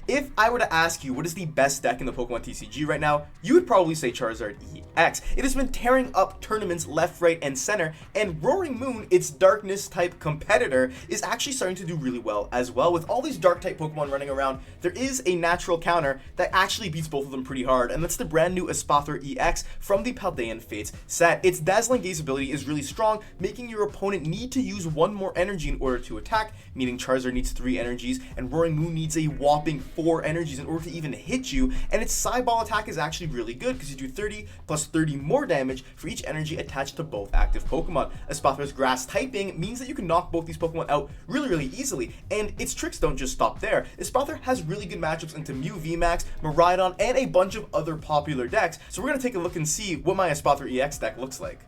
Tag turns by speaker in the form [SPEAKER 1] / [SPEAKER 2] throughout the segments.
[SPEAKER 1] If I were to ask you what is the best deck in the Pokemon TCG right now, you would probably say Charizard EX. It has been tearing up tournaments left, right, and center, and Roaring Moon, its darkness type competitor, is actually starting to do really well as well. With all these dark type Pokemon running around, there is a natural counter that actually beats both of them pretty hard, and that's the brand new Espathra EX from the Paldean Fates set. Its Dazzling Gaze ability is really strong, making your opponent need to use one more energy in order to attack, meaning Charizard needs 3 energies, and Roaring Moon needs a whopping 4 energies in order to even hit you, and its Psyball attack is actually really good because you do 30 plus 30 more damage for each energy attached to both active Pokemon. Espathra's grass typing means that you can knock both these Pokemon out really easily, and its tricks don't just stop there. Espathra has really good matchups into Mew VMAX, Miraidon, and a bunch of other popular decks, so we're going to take a look and see what my Espathra EX deck looks like.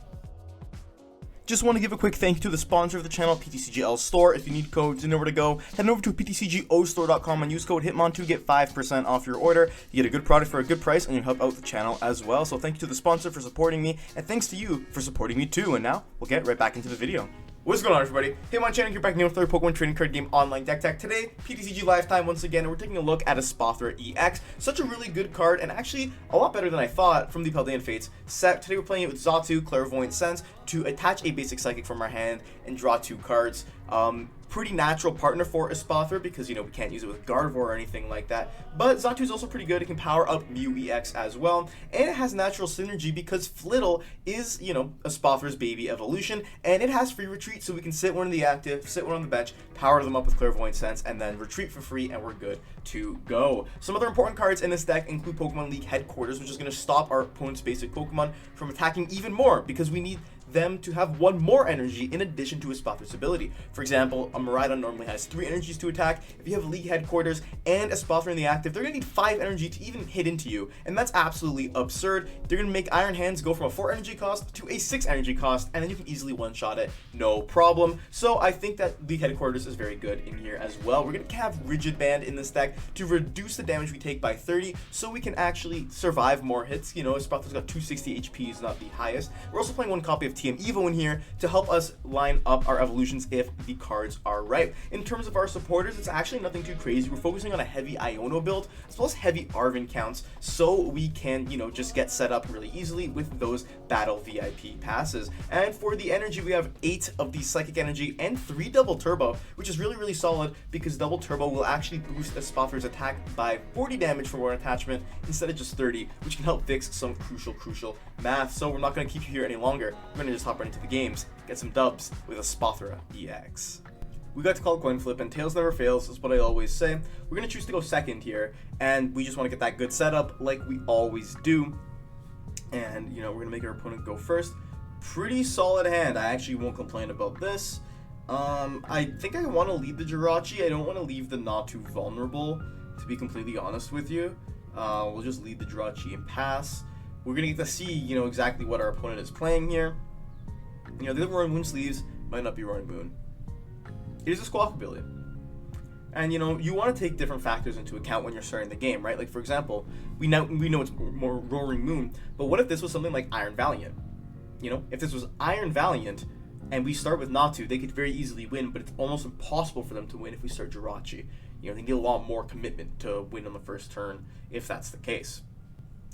[SPEAKER 1] Just want to give a quick thank you to the sponsor of the channel, PTCGL Store. If you need codes, you know where to go. Head over to ptcgostore.com and use code HITMON to get 5% off your order. You get a good product for a good price, and you help out the channel as well. So thank you to the sponsor for supporting me, and thanks to you for supporting me too. And now, we'll get right back into the video. What's going on, everybody? Hitmon channel here, back in the third Pokemon trading card game online deck tech. Today, PTCG Lifetime once again, and we're taking a look at Espathra EX. Such a really good card, and actually a lot better than I thought from the Paldean Fates set. Today we're playing it with Xatu, Clairvoyant Sense, to attach a basic Psychic from our hand and draw 2 cards. Pretty natural partner for Espathra because, you know, we can't use it with Gardevoir or anything like that. But Xatu is also pretty good. It can power up Mew EX as well. And it has natural synergy because Flittle is, you know, Espathra's baby evolution. And it has free retreat, so we can sit one in the active, sit one on the bench, power them up with Clairvoyant Sense, and then retreat for free, and we're good to go. Some other important cards in this deck include Pokemon League Headquarters, which is going to stop our opponent's basic Pokemon from attacking even more because we need them to have 1 more energy in addition to Espathra's ability. For example, a Miraidon normally has 3 energies to attack. If you have League Headquarters and Espathra in the active, they're going to need 5 energy to even hit into you, and that's absolutely absurd. They're going to make Iron Hands go from a 4 energy cost to a 6 energy cost, and then you can easily one-shot it, no problem. So I think that League Headquarters is very good in here as well. We're going to have Rigid Band in this deck to reduce the damage we take by 30, so we can actually survive more hits. You know, Espathra's got 260 HP, is not the highest. We're also playing 1 copy of TM Evo in here to help us line up our evolutions if the cards are right. In terms of our supporters, it's actually nothing too crazy. We're focusing on a heavy Iono build as well as heavy Arven counts, so we can, you know, just get set up really easily with those Battle VIP passes. And for the energy, we have 8 of the Psychic Energy and 3 Double Turbo, which is really solid because Double Turbo will actually boost Espathra's attack by 40 damage for 1 attachment instead of just 30, which can help fix some crucial math. So we're not going to keep you here any longer. We're going to just hop right into the games, get some dubs with Espathra EX. We got to call coin flip, and tails never fails is what I always say. We're going to choose to go second here, and we just want to get that good setup like we always do. And, you know, we're going to make our opponent go first. Pretty solid hand. I actually won't complain about this. I think I want to lead the Jirachi. I don't want to leave the Natu vulnerable, to be completely honest with you. We'll just lead the Jirachi and pass. We're going to get to see, you know, exactly what our opponent is playing here. You know, the Roaring Moon sleeves might not be Roaring Moon. It is a Squawk ability. And, you know, you want to take different factors into account when you're starting the game, right? Like, for example, we know it's more Roaring Moon, but what if this was something like Iron Valiant? You know, if this was Iron Valiant and we start with Natu, they could very easily win, but it's almost impossible for them to win if we start Jirachi. You know, they get a lot more commitment to win on the first turn if that's the case.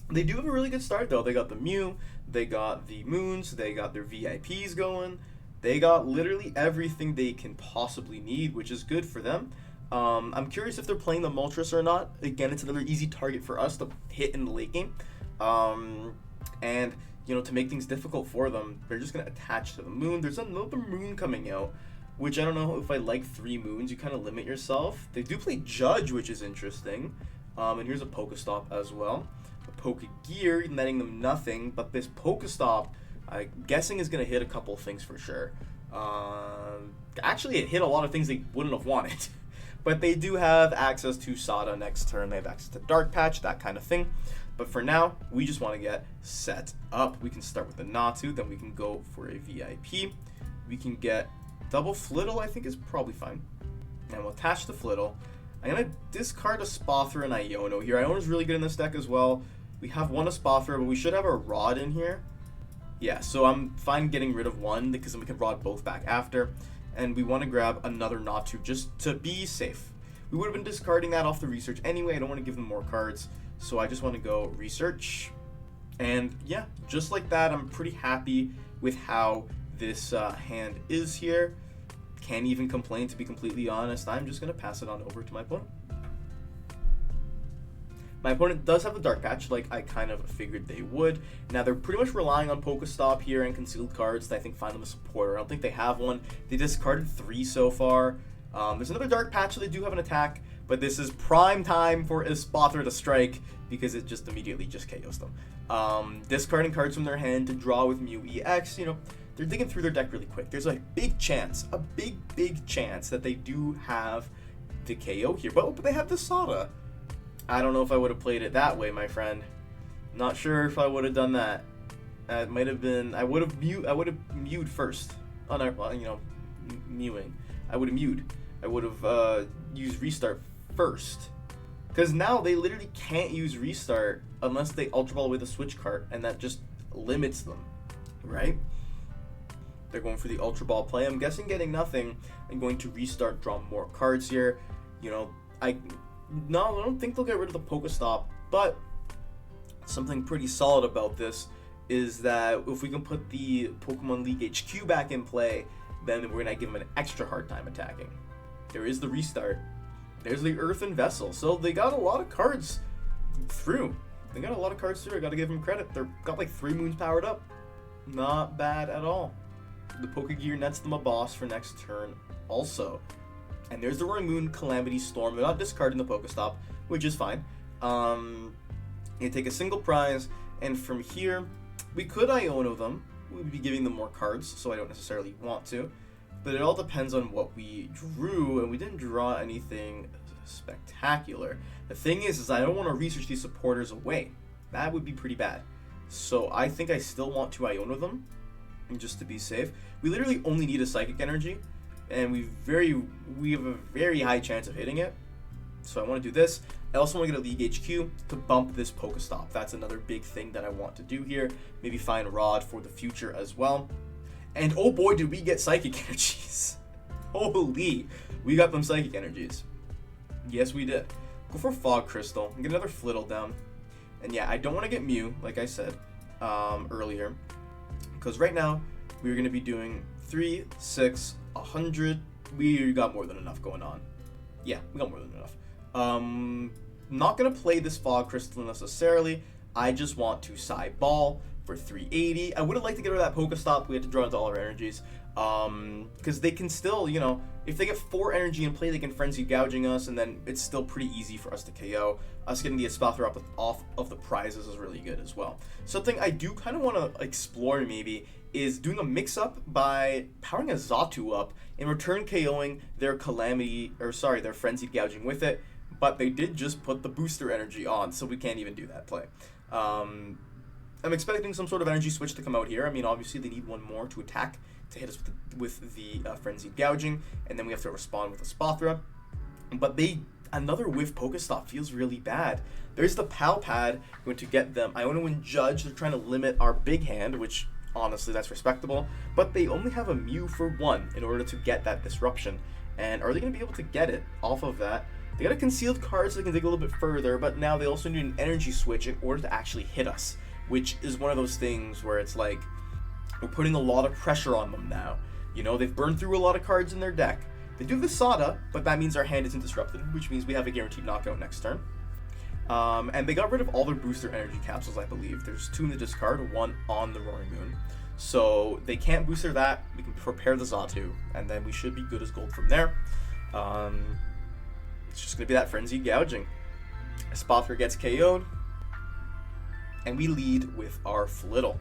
[SPEAKER 1] They do have a really good start, though. They got the Mew, they got the Moons, they got their VIPs going. They got literally everything they can possibly need, which is good for them. I'm curious if they're playing the Moltres or not. Again, it's another easy target for us to hit in the late game. And, you know, to make things difficult for them, they're just going to attach to the Moon. There's another Moon coming out, which I don't know if I like 3 Moons. You kind of limit yourself. They do play Judge, which is interesting. And here's a Pokestop as well. A Pokégear, netting them nothing, but this Pokestop, I'm guessing, is going to hit a couple of things for sure. Actually, it hit a lot of things they wouldn't have wanted. But they do have access to Sada next turn. They have access to Dark Patch, that kind of thing. But for now, we just want to get set up. We can start with the Natu, then we can go for a VIP. We can get double Flittle, I think is probably fine. And we'll attach the Flittle. I'm going to discard Espathra and Iono here. Iono's really good in this deck as well. We have 1 Espathra, but we should have a Rod in here. Yeah, so I'm fine getting rid of 1 because then we can Rod both back after. And we want to grab another Natu just to be safe. We would have been discarding that off the research anyway. I don't want to give them more cards, so I just want to go research. And yeah, just like that, I'm pretty happy with how this hand is here. Can't even complain, to be completely honest. I'm just going to pass it on over to my opponent. My opponent does have the Dark Patch, like I kind of figured they would. Now, they're pretty much relying on Pokestop here and concealed cards to, I think, find them a supporter. I don't think they have one. They discarded 3 so far. There's another Dark Patch, so they do have an attack, but this is prime time for Espathra to strike because it just immediately just KOs them. Discarding cards from their hand to draw with Manaphy EX, you know, they're digging through their deck really quick. There's a big chance, big chance that they do have the KO here, but they have the Sada. I don't know if I would have played it that way, my friend. Not sure if I would have done that. It might have been. I would have mewed first. Oh no, well, you know, mewing. I would have mewed. I would have used restart first, because now they literally can't use restart unless they Ultra Ball away the Switch card, and that just limits them, right? They're going for the Ultra Ball play. I'm guessing getting nothing and going to restart, draw more cards here. You know, I don't think they'll get rid of the Pokestop, but something pretty solid about this is that if we can put the Pokemon League HQ back in play, then we're going to give them an extra hard time attacking. There is the restart. There's the Earthen Vessel. So they got a lot of cards through. I got to give them credit. They've got like 3 moons powered up. Not bad at all. The Pokégear nets them a boss for next turn also. And there's the Roaring Moon, Calamity Storm. They're not discarding the Pokestop, which is fine. You take a single prize, and from here, we could Iono them. We would be giving them more cards, so I don't necessarily want to. But it all depends on what we drew, and we didn't draw anything spectacular. The thing is I don't want to research these supporters away. That would be pretty bad. So I think I still want to Iono them, just to be safe. We literally only need a Psychic Energy, and we have a very high chance of hitting it. So I want to do this. I also want to get a League HQ to bump this Pokestop. That's another big thing that I want to do here. Maybe find Rod for the future as well. And oh boy, did we get Psychic Energies. Holy, we got them Psychic Energies. Yes, we did. Go for Fog Crystal and get another Flittle down. And yeah, I don't want to get Mew, like I said earlier, because right now we're going to be doing 3, 6, 100. We got more than enough going on. Yeah, we got more than enough. Not going to play this Fog Crystal necessarily. I just want to Ball for 380. I would have liked to get rid of that Pokestop. We had to draw into all our energies. Because they can still, you know, if they get 4 energy in play, they can Frenzy Gouging us, and then it's still pretty easy for us to KO. Us getting the Espathra off of the prizes is really good as well. Something I do kind of want to explore maybe is doing a mix-up by powering a Xatu up and return KOing their their Frenzied Gouging with it, but they did just put the booster energy on, so we can't even do that play. I'm expecting some sort of energy switch to come out here. I mean, obviously they need one more to attack to hit us with the Frenzied Gouging, and then we have to respond with a Espathra. But another whiff Pokestop feels really bad. There's the PAL pad going to get them Iono and Judge. They're trying to limit our big hand, which honestly that's respectable, but they only have a Mew for 1 in order to get that disruption. And are they going to be able to get it off of that? They got a concealed card so they can dig a little bit further, but now they also need an energy switch in order to actually hit us, which is one of those things where it's like we're putting a lot of pressure on them now. You know, they've burned through a lot of cards in their deck. They do the Sada, but that means our hand isn't disrupted, which means we have a guaranteed knockout next turn. And they got rid of all their booster energy capsules, I believe. There's 2 in the discard, 1 on the Roaring Moon. So they can't booster that. We can prepare the Xatu, and then we should be good as gold from there. It's just going to be that Frenzied Gouging. Espathra gets KO'd, and we lead with our Flittle.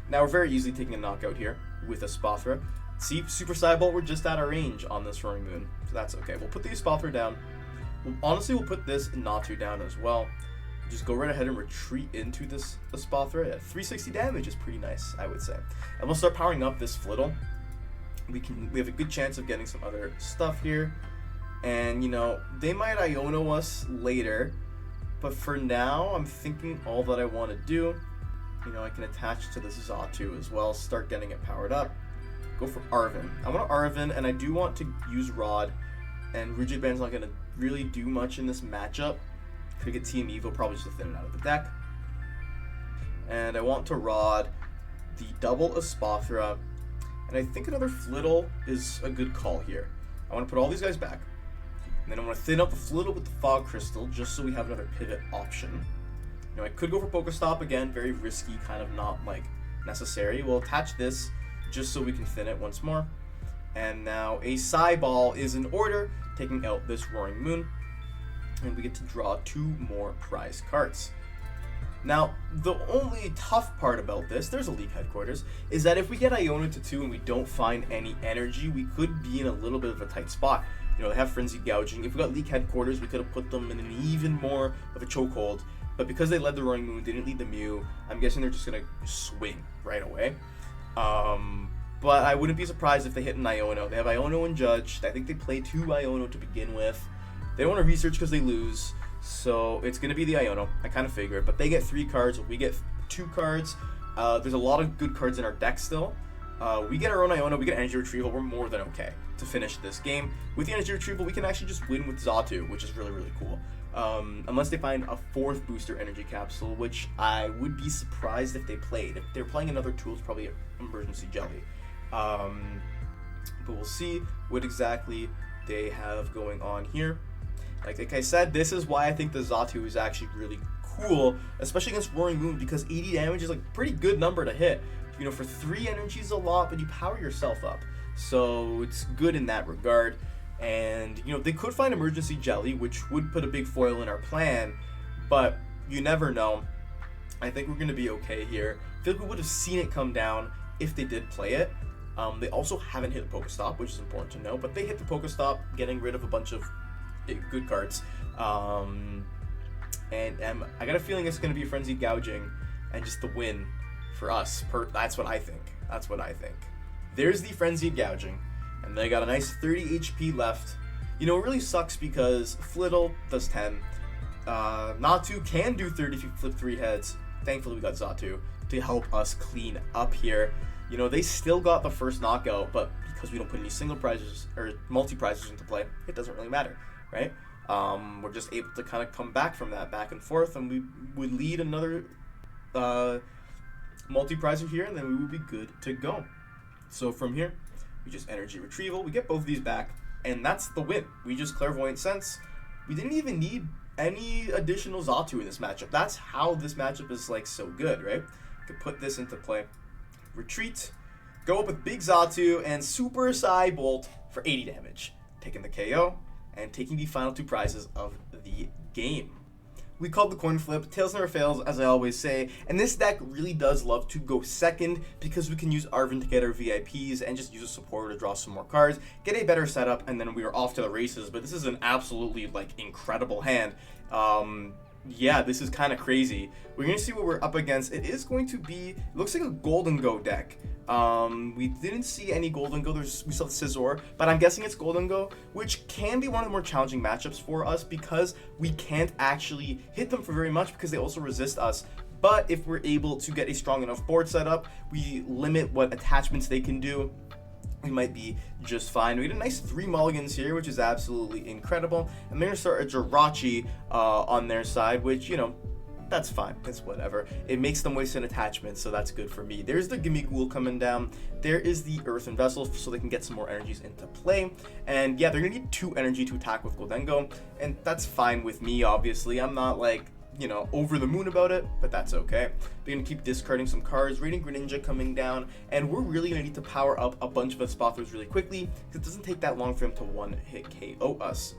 [SPEAKER 1] Now we're very easily taking a knockout here with Espathra. See, Super Cybolt, we're just out of range on this Roaring Moon, so that's okay. We'll put the Espathra down. We'll put this Natu down as well. Just go right ahead and retreat into this Espathra. Yeah, 360 damage is pretty nice, I would say. And we'll start powering up this Flittle. We have a good chance of getting some other stuff here. And, you know, they might Iono us later. But for now, I'm thinking all that I want to do. You know, I can attach to this Xatu as well. Start getting it powered up. Go for Arven. I want Arven, and I do want to use Rod. And Rigid Band's not going to really do much in this matchup. Could get TM Evo, probably just to thin it out of the deck. And I want to rod the double Espathra, and I think another Flittle is a good call here. I want to put all these guys back, and then I want to thin up the Flittle with the Fog Crystal, just so we have another pivot option. You know, I could go for Pokestop again, very risky, kind of not like necessary. We'll attach this just so we can thin it once more. And now a Psy-Ball is in order, taking out this Roaring Moon, and we get to draw 2 more prize cards. Now, the only tough part about this, there's a League Headquarters, is that if we get Iono to 2 and we don't find any energy, we could be in a little bit of a tight spot. You know, they have Frenzied Gouging. If we got League Headquarters, we could have put them in an even more of a chokehold. But because they led the Roaring Moon, they didn't lead the Mew, I'm guessing they're just going to swing right away. But I wouldn't be surprised if they hit an Iono. They have Iono and Judge. I think they play 2 Iono to begin with. They don't want to research because they lose. So it's going to be the Iono. I kind of figured. But they get 3 cards. We get 2 cards. There's a lot of good cards in our deck still. We get our own Iono. We get Energy Retrieval. We're more than okay to finish this game. With the Energy Retrieval, we can actually just win with Xatu, which is really, really cool. Unless they find a 4th booster energy capsule, which I would be surprised if they played. If they're playing another tool, it's probably an Emergency Jelly. But we'll see what exactly they have going on here. Like I said, this is why I think the Xatu is actually really cool, especially against Roaring Moon, because 80 damage is like a pretty good number to hit. You know, for 3 energy is a lot, but you power yourself up. So it's good in that regard. And, you know, they could find Emergency Jelly, which would put a big foil in our plan, but you never know. I think we're going to be okay here. I feel like we would have seen it come down if they did play it. They also haven't hit the Pokestop, which is important to know, but they hit the Pokestop, getting rid of a bunch of good cards. And I got a feeling it's going to be Frenzied Gouging and just the win for us. That's what I think. That's what I think. There's the Frenzied Gouging, and they got a nice 30 HP left. You know, it really sucks because Flittle does 10. Natu can do 30 if you flip 3 heads. Thankfully, we got Xatu to help us clean up here. You know, they still got the first knockout, but because we don't put any single prizes or multi-prizes into play, it doesn't really matter, right? We're just able to kind of come back from that back and forth, and we would lead another multi-prizer here, and then we would be good to go. So from here, we just Energy Retrieval. We get both of these back, and that's the win. We just Clairvoyant Sense. We didn't even need any additional Xatu in this matchup. That's how this matchup is like so good, right? Could put this into play. Retreat, go up with Big Xatu and Super Psy Bolt for 80 damage, taking the KO and taking the final 2 prizes of the game. We called the coin flip. Tails never fails, as I always say, and this deck really does love to go second because we can use Arven to get our VIPs and just use a supporter to draw some more cards, get a better setup, and then we are off to the races. But this is an absolutely like incredible hand. Yeah, this is kind of crazy. We're going to see what we're up against. It is going to be, it looks like a Gholdengo deck. We didn't see any Gholdengo. We saw the Scizor, but I'm guessing it's Gholdengo, which can be one of the more challenging matchups for us because we can't actually hit them for very much because they also resist us. But if we're able to get a strong enough board setup, we limit what attachments they can do. We might be just fine. We get a nice 3 mulligans here, which is absolutely incredible. And they're going to start a Jirachi on their side, which, you know, that's fine. It's whatever. It makes them waste an attachment, so that's good for me. There's the Gimme Ghoul coming down. There is the Earthen Vessel, so they can get some more energies into play. And yeah, they're going to need 2 energy to attack with Gholdengo, and that's fine with me, obviously. I'm not like, you know, over the moon about it, but that's okay. They're going to keep discarding some cards, Radiant Greninja coming down, and we're really going to need to power up a bunch of Espathras really quickly, because it doesn't take that long for them to one-hit KO us.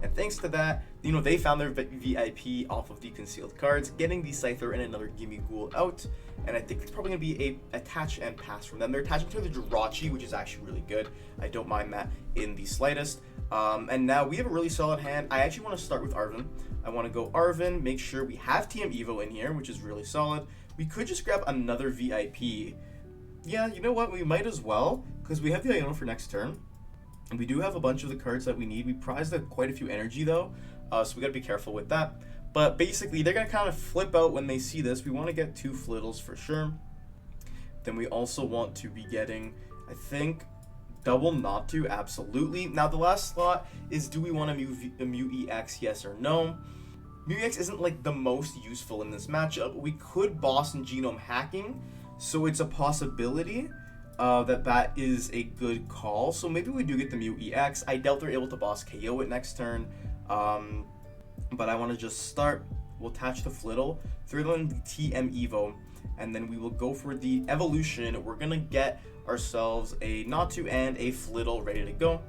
[SPEAKER 1] And thanks to that, you know, they found their VIP off of the concealed cards, getting the Scyther and another Gimme Ghoul out, and I think it's probably going to be a attach and pass from them. They're attaching to the Jirachi, which is actually really good. I don't mind that in the slightest. And now we have a really solid hand. I actually want to start with Arven. I want to go Arven, make sure we have TM Evo in here, which is really solid. We could just grab another VIP. Yeah, you know what? We might as well, because we have the Iono for next turn. And we do have a bunch of the cards that we need. We prized quite a few energy, though, so we got to be careful with that. But basically, they're going to kind of flip out when they see this. We want to get 2 Flittles for sure. Then we also want to be getting, I think, Double Natu, absolutely. Now the last slot is, do we want a Mew EX, yes or no? Mew EX isn't like the most useful in this matchup. We could boss and genome hacking, so it's a possibility that is a good call. So maybe we do get the Mew EX. I doubt they're able to boss KO it next turn, but I want to just start. We'll attach the Flittle, throw in the TM Evo, and then we will go for the evolution. We're gonna get ourselves a Natu and a Flittle ready to go.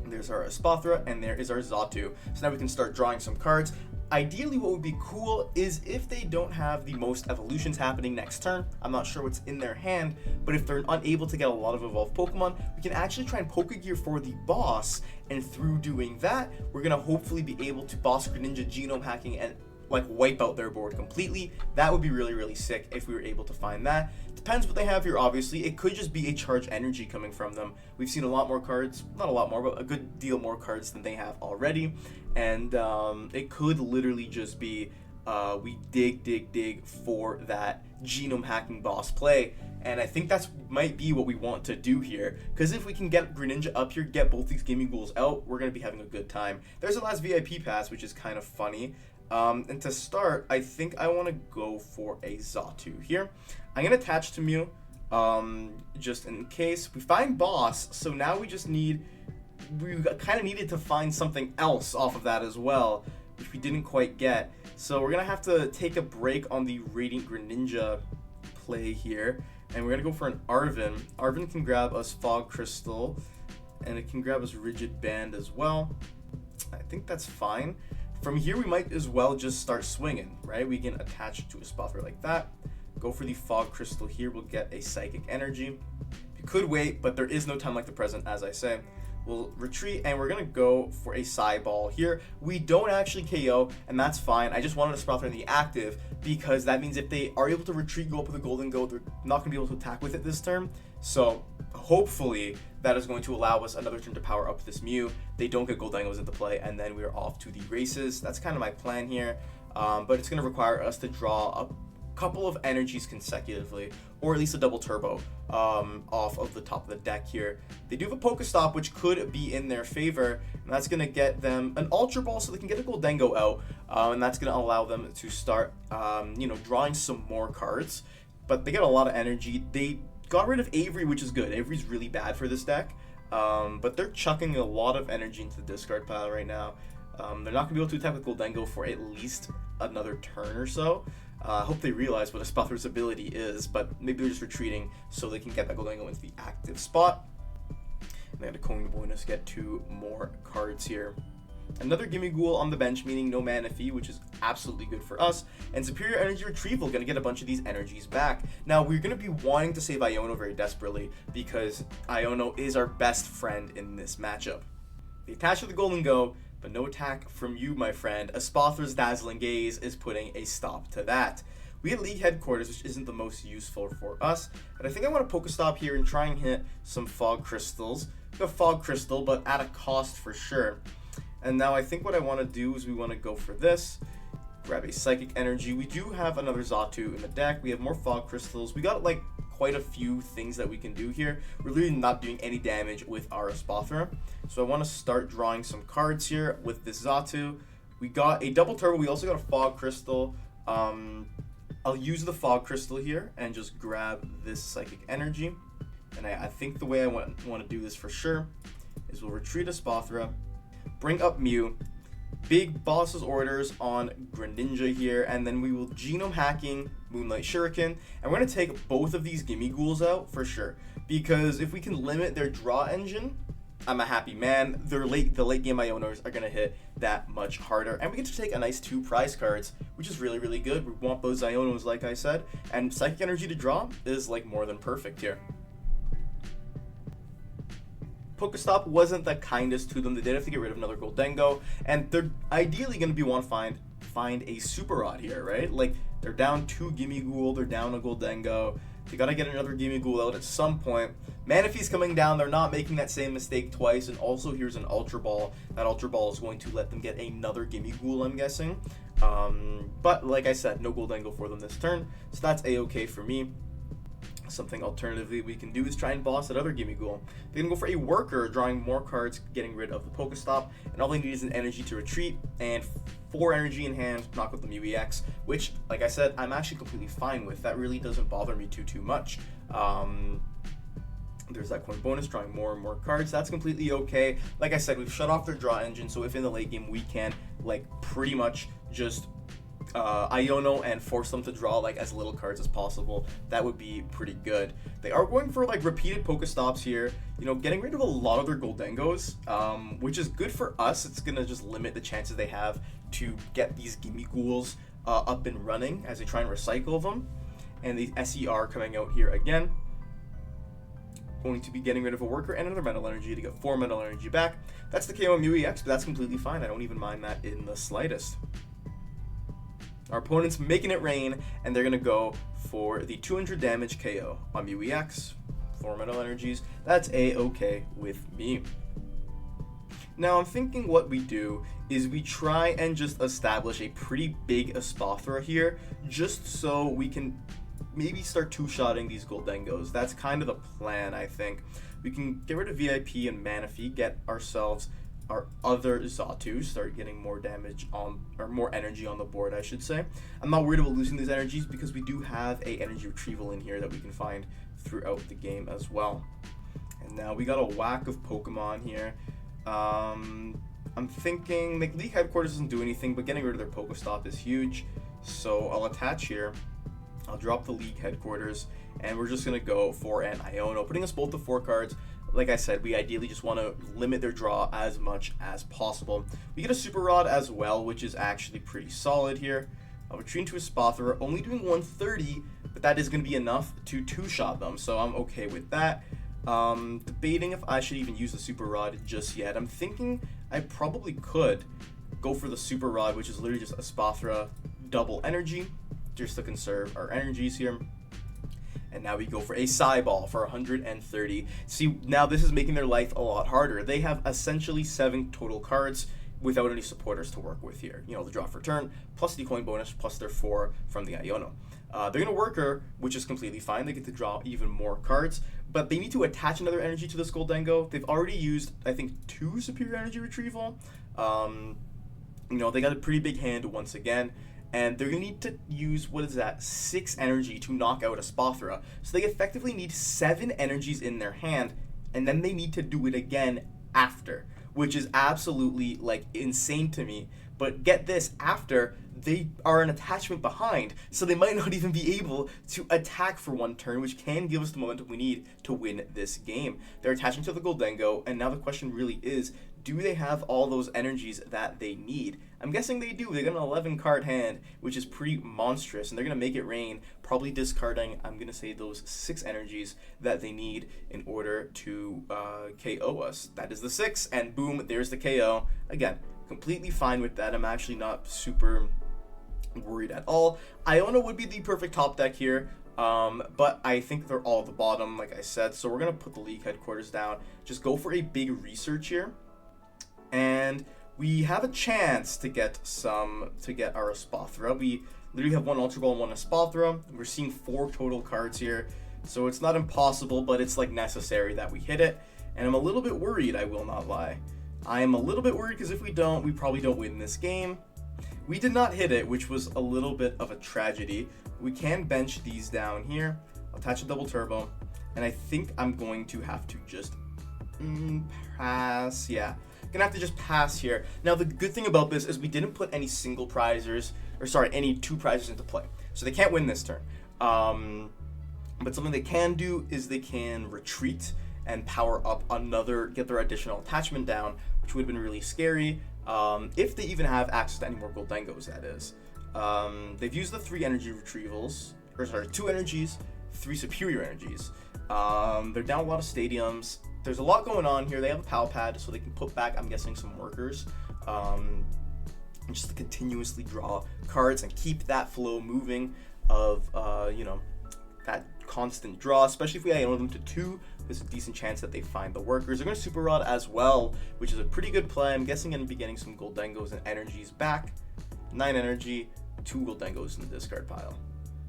[SPEAKER 1] There's our Espathra, and there is our Xatu. So now we can start drawing some cards. Ideally, what would be cool is if they don't have the most evolutions happening next turn. I'm not sure what's in their hand, but if they're unable to get a lot of evolved Pokemon, we can actually try and Pokégear for the boss, and through doing that, we're gonna hopefully be able to boss Greninja genome hacking and like wipe out their board completely. That would be really, really sick if we were able to find that. Depends what they have here, obviously. It could just be a charge energy coming from them. We've seen a lot more cards, not a lot more, but a good deal more cards than they have already. And it could literally just be we dig for that genome hacking boss play. And I think that's might be what we want to do here. Because if we can get Greninja up here, get both these Gimme Ghouls out, we're going to be having a good time. There's a last VIP pass, which is kind of funny. And to start, I think I want to go for a Xatu here. I'm going to attach to Mew, just in case. We find boss, so now we kind of needed to find something else off of that as well, which we didn't quite get. So we're going to have to take a break on the Radiant Greninja play here, and we're going to go for an Arven. Arven can grab us Fog Crystal, and it can grab us Rigid Band as well. I think that's fine. From here, we might as well just start swinging, right? We can attach it to a Espathra like that. Go for the Fog Crystal here. We'll get a Psychic Energy. You could wait, but there is no time like the present, as I say. We'll retreat, and we're going to go for a Psy Ball here. We don't actually KO, and that's fine. I just wanted a Espathra in the active, because that means if they are able to retreat, go up with a Gholdengo, they're not going to be able to attack with it this turn. So hopefully that is going to allow us another turn to power up this Mew. They don't get Gholdengos into play, and then we're off to the races. That's kind of my plan here, but it's going to require us to draw a couple of energies consecutively, or at least a double turbo off of the top of the deck here. They do have a Pokestop, which could be in their favor, and that's going to get them an Ultra Ball so they can get a Gholdengo out, and that's going to allow them to start drawing some more cards. But they get a lot of energy. They got rid of Avery, which is good. Avery's really bad for this deck, but they're chucking a lot of energy into the discard pile right now. They're not going to be able to attack with Gholdengo for at least another turn or so. I hope they realize what Espathra's ability is, but maybe they're just retreating so they can get that Gholdengo into the active spot. And they had a coin bonus, get 2 more cards here. Another Gimme Ghoul on the bench, meaning no Manaphy, which is absolutely good for us. And Superior Energy Retrieval, going to get a bunch of these energies back. Now, we're going to be wanting to save Iono very desperately, because Iono is our best friend in this matchup. They attach to the Gholdengo, but no attack from you, my friend. Espathra's Dazzling Gaze is putting a stop to that. We get League Headquarters, which isn't the most useful for us, but I think I want to Pokestop here and try and hit some Fog Crystals. The Fog Crystal, but at a cost for sure. And now I think what I want to do is we want to go for this. Grab a Psychic Energy. We do have another Xatu in the deck. We have more Fog Crystals. We got like quite a few things that we can do here. We're really not doing any damage with our Espathra. So I want to start drawing some cards here with this Xatu. We got a double turbo. We also got a Fog Crystal. I'll use the Fog Crystal here and just grab this Psychic Energy. And I think the way I want to do this for sure is we'll retreat Espathra, bring up Mew, big boss's orders on Greninja here, and then we will genome hacking Moonlight Shuriken, and we're going to take both of these Gimme Ghouls out for sure, because if we can limit their draw engine, I'm a happy man. The late game Ionos are going to hit that much harder, and we get to take a nice 2 prize cards, which is really, really good. We want those Ionos, like I said, and Psychic Energy to draw is like more than perfect here. Pokestop wasn't the kindest to them. They did have to get rid of another Gholdengo, and they're ideally going to be want to find a Super Rod here, right? Like, they're down 2 Gimme Ghoul, they're down a Gholdengo. They got to get another Gimme Ghoul out at some point. Manaphy's coming down. They're not making that same mistake twice, and also here's an Ultra Ball. That Ultra Ball is going to let them get another Gimme Ghoul, I'm guessing. But like I said, no Gholdengo for them this turn, so that's a-okay for me. Something alternatively we can do is try and boss that other Gimmighoul. They're gonna go for a worker, drawing more cards, getting rid of the Pokestop, and all they need is an energy to retreat, and 4 energy in hand, knock out the Mew EX, which, like I said, I'm actually completely fine with. That really doesn't bother me too much. There's that coin bonus, drawing more and more cards. That's completely okay. Like I said, we've shut off their draw engine, so if in the late game we can, like, pretty much just Iono and force them to draw like as little cards as possible, that would be pretty good. They are going for like repeated Pokestops here, you know, getting rid of a lot of their Gholdengos, which is good for us. It's gonna just limit the chances they have to get these Gimmighouls up and running as they try and recycle them. And the SER coming out here again, going to be getting rid of a worker and another mental energy to get 4 mental energy back. That's the KO Mew EX, but that's completely fine. I don't even mind that in the slightest. Our opponent's making it rain, and they're gonna go for the 200 damage KO on Mew EX, 4 mental energies. That's a-okay with me. Now I'm thinking what we do is we try and just establish a pretty big Espathra here, just so we can maybe start two-shotting these Gholdengos. That's kind of the plan, I think. We can get rid of VIP and Manaphy, get ourselves our other Xatu, start getting more damage on, or more energy on the board, I should say. I'm not worried about losing these energies because we do have a energy retrieval in here that we can find throughout the game as well. And now we got a whack of Pokemon here. I'm thinking like League Headquarters doesn't do anything, but getting rid of their Pokestop is huge. So I'll attach here. I'll drop the League Headquarters, and we're just gonna go for an Iono, putting us both to 4 cards. Like I said, we ideally just want to limit their draw as much as possible. We get a Super Rod as well, which is actually pretty solid here. I'll retreat into a Espathra, only doing 130, but that is going to be enough to two-shot them, so I'm okay with that. Debating if I should even use the Super Rod just yet. I'm thinking I probably could go for the Super Rod, which is literally just Espathra double energy, just to conserve our energies here. And now we go for a Psyball for 130. See, now this is making their life a lot harder. They have essentially 7 total cards without any supporters to work with here. You know, the draw for turn, plus the coin bonus, plus their 4 from the Iono. They're going to worker, which is completely fine. They get to draw even more cards, but they need to attach another energy to this Gholdengo. They've already used, I think, 2 Superior Energy Retrieval. You know, they got a pretty big hand once again. And they're going to need to use, 6 energy to knock out a Espathra. So they effectively need 7 energies in their hand, and then they need to do it again after, which is absolutely, like, insane to me. But get this, after, they are an attachment behind, so they might not even be able to attack for 1 turn, which can give us the momentum we need to win this game. They're attaching to the Gholdengo, and now the question really is, do they have all those energies that they need? I'm guessing they do. They got an 11 card hand, which is pretty monstrous, and they're going to make it rain, probably discarding, I'm going to say, those 6 energies that they need in order to KO us. That is the 6, and boom, there's the KO. Again, completely fine with that. I'm actually not super worried at all. Iono would be the perfect top deck here, but I think they're all at the bottom, like I said, so we're going to put the League Headquarters down, just go for a big research here. And we have a chance to get our Espathra. We literally have 1 Ultra Ball and 1 Espathra. We're seeing 4 total cards here, so it's not impossible, but it's like necessary that we hit it. And I'm a little bit worried, I will not lie. I am a little bit worried because if we don't, we probably don't win this game. We did not hit it, which was a little bit of a tragedy. We can bench these down here, attach a double turbo, and I think I'm going to have to just pass. Yeah. Gonna have to just pass here. Now the good thing about this is we didn't put any single prizers, or sorry, any 2 prizers into play, so they can't win this turn. But something they can do is they can retreat and power up another, get their additional attachment down, which would have been really scary, if they even have access to any more Gholdengos, that is. They've used the 3 energy retrievals, or sorry, 2 energies, 3 superior energies. They're down a lot of stadiums. There's a lot going on here. They have a PAL pad, so they can put back, I'm guessing, some workers, just to continuously draw cards and keep that flow moving of, you know, that constant draw, especially if we Iono them to 2. There's a decent chance that they find the workers. They're going to Super Rod as well, which is a pretty good play. I'm guessing going to be getting some Gholdengos and energies back. 9 energy, 2 Gholdengos in the discard pile.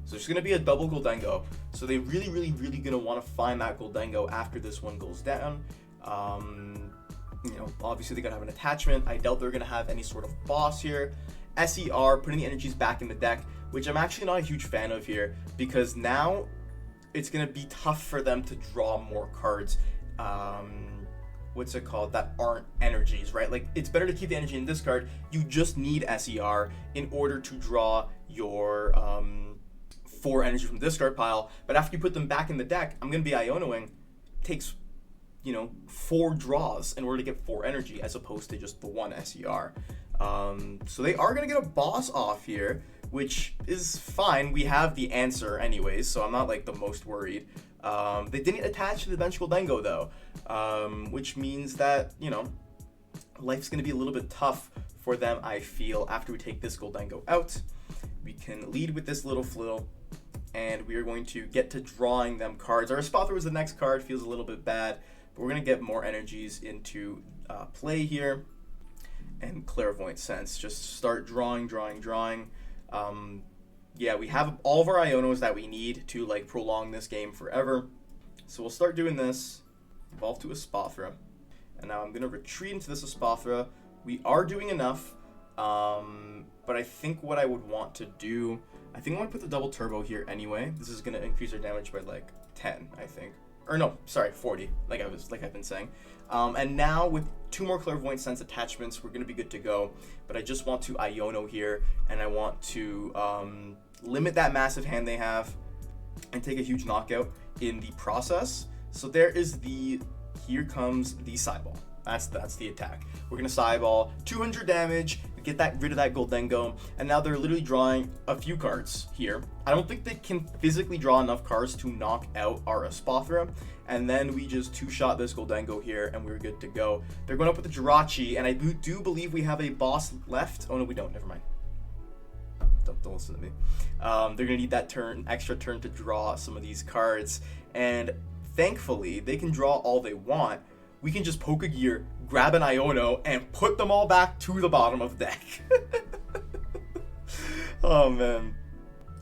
[SPEAKER 1] So there's going to be a double Gholdengo. So they really going to want to find that Gholdengo after this one goes down. You know, obviously they got to have an attachment. I doubt they're going to have any sort of boss here. SER, putting the energies back in the deck, which I'm actually not a huge fan of here, because now it's going to be tough for them to draw more cards. What's it called, that aren't energies, right? Like, it's better to keep the energy in this card. You just need SER in order to draw your 4 energy from this card pile. But after you put them back in the deck, I'm going to be Ionoing. Takes, you know, 4 draws in order to get 4 energy, as opposed to just the 1 SER. So they are going to get a boss off here, which is fine. We have the answer anyways, so I'm not like the most worried. They didn't attach to the bench Gholdengo though, which means that, you know, life's going to be a little bit tough for them, I feel, after we take this Gholdengo out. We can lead with this little Flittle, and we are going to get to drawing them cards. Our Espathra was the next card, feels a little bit bad, but we're going to get more energies into play here. And Clairvoyant Sense, just start drawing. Yeah, we have all of our Ionos that we need to like prolong this game forever. So we'll start doing this. Evolve to Espathra. And now I'm going to retreat into this Espathra. We are doing enough, but I think what I would want to do, I think I want to put the double turbo here anyway. This is going to increase our damage by like 10, I think. Or no, sorry, 40, like I've been saying. And now with 2 more Clairvoyant Sense attachments, we're going to be good to go. But I just want to Iono here, and I want to limit that massive hand they have and take a huge knockout in the process. So there is here comes the Psyball. That's the attack. We're going to Psyball, 200 damage, get rid of that Gholdengo, and now they're literally drawing a few cards here. I don't think they can physically draw enough cards to knock out our Espathra, and then we just 2-shot this Gholdengo here, and we're good to go. They're going up with the Jirachi, and I do believe we have a boss left. Oh no, we don't. Never mind. Don't listen to me. They're going to need that extra turn to draw some of these cards, and thankfully, they can draw all they want. We can just Pokégear, grab an Iono, and put them all back to the bottom of the deck. Oh man,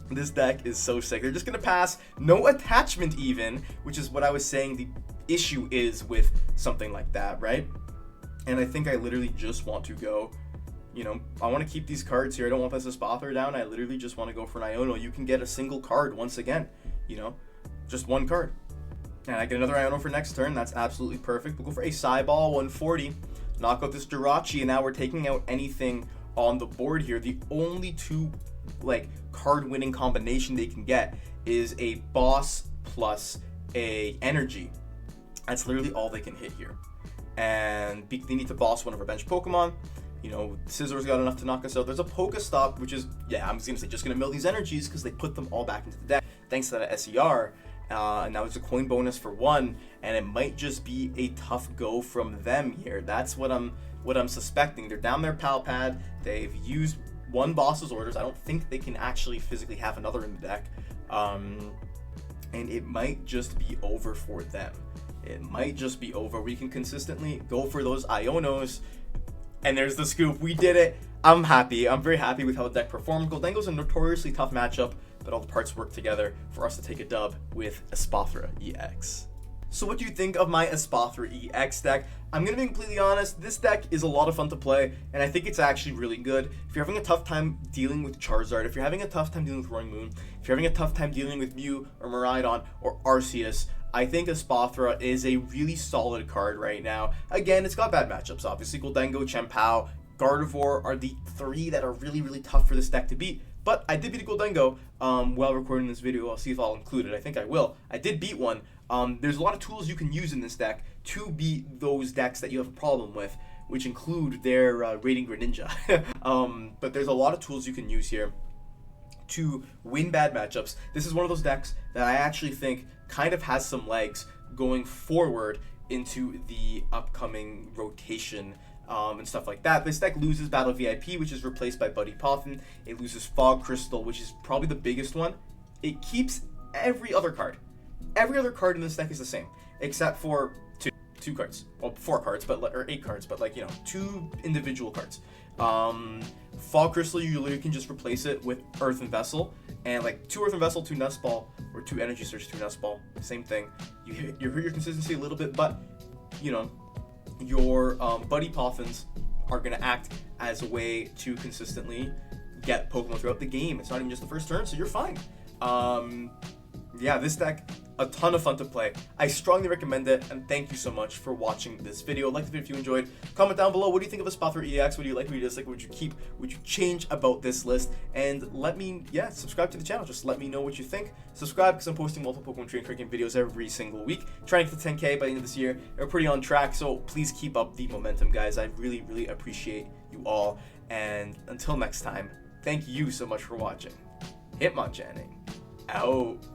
[SPEAKER 1] this deck is so sick. They're just gonna pass, no attachment even, which is what I was saying the issue is with something like that, right? And I think I literally just want to go, you know, I want to keep these cards here. I don't want this Espathra down. I literally just want to go for an Iono. You can get a single card once again, you know, just 1 card. And I get another Iono for next turn. That's absolutely perfect. We'll go for a Psyball, 140. Knock out this Jirachi, and now we're taking out anything on the board here. The only 2, like, card-winning combination they can get is a boss plus a energy. That's literally all they can hit here. And they need to boss one of our bench Pokemon. You know, Scissor's got enough to knock us out. There's a Pokestop, which is, yeah, I'm just going to mill these energies because they put them all back into the deck thanks to that SER. And now it's a coin bonus for 1, and it might just be a tough go from them here. That's what I'm suspecting. They're down their pal pad. They've used 1 boss's orders. I don't think they can actually physically have another in the deck. And it might just be over for them. It might just be over. We can consistently go for those Ionos, and there's the scoop. We did it. I'm happy. I'm very happy with how the deck performed. Gholdengo's a notoriously tough matchup, but all the parts work together for us to take a dub with Espathra EX. So what do you think of my Espathra EX deck? I'm going to be completely honest, this deck is a lot of fun to play, and I think it's actually really good. If you're having a tough time dealing with Charizard, if you're having a tough time dealing with Roaring Moon, if you're having a tough time dealing with Mew or Miraidon or Arceus, I think Espathra is a really solid card right now. Again, it's got bad matchups, obviously. Gholdengo, Chien-Pao, Gardevoir are the 3 that are really tough for this deck to beat. But I did beat a Gholdengo while recording this video. I'll see if I'll include it. I think I will. I did beat one. There's a lot of tools you can use in this deck to beat those decks that you have a problem with, which include their Rating Greninja. But there's a lot of tools you can use here to win bad matchups. This is one of those decks that I actually think kind of has some legs going forward into the upcoming rotation and stuff like that. This deck loses Battle VIP, which is replaced by Buddy Poffin. It loses Fog Crystal, which is probably the biggest one. It keeps every other card. Every other card in this deck is the same, except for two cards. Well, 4 cards, but or 8 cards, but like, you know, 2 individual cards. Fog Crystal, you literally can just replace it with Earthen Vessel, and like 2 Earthen Vessel, 2 Nest Ball, or 2 Energy Surge, 2 Nest Ball, same thing. You hurt your consistency a little bit, but you know, your Buddy Poffins are gonna act as a way to consistently get Pokemon throughout the game. It's not even just the first turn, so you're fine. Yeah, this deck, a ton of fun to play. I strongly recommend it, and thank you so much for watching this video. Like the video if you enjoyed. Comment down below, what do you think of Espathra EX? What do you like, what do you dislike, what would you keep, what would you change about this list? And let me, subscribe to the channel. Just let me know what you think. Subscribe, because I'm posting multiple Pokemon training videos every single week. Trying to get to 10K by the end of this year. We're pretty on track, so please keep up the momentum, guys. I really, really appreciate you all. And until next time, thank you so much for watching. Hitmonchanting out.